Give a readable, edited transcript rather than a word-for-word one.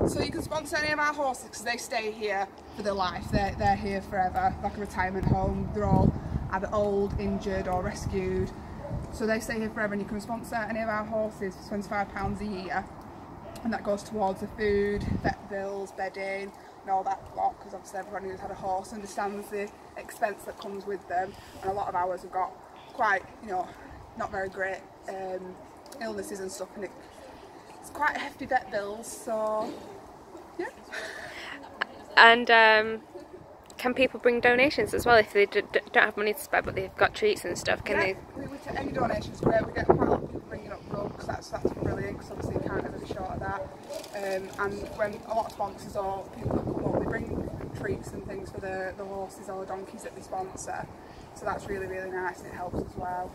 So you can sponsor any of our horses because they stay here for their life. They're here forever, like a retirement home. They're all either old, injured or rescued. So they stay here forever, and you can sponsor any of our horses for £25 a year. And that goes towards the food, vet bills, bedding and all that lot, because obviously everyone who's had a horse understands the expense that comes with them. And a lot of ours have got quite, you know, not very great illnesses and stuff, and it's quite hefty vet bills, so yeah. And can people bring donations as well if they don't have money to spare but they've got treats and stuff? Can they? We take any donations great. We get quite a lot of people bringing up rugs. That's brilliant, because obviously you can't ever be short of that. And when a lot of sponsors or people that come up, they bring treats and things for the horses or the donkeys that they sponsor. So that's really, really nice, and it helps as well.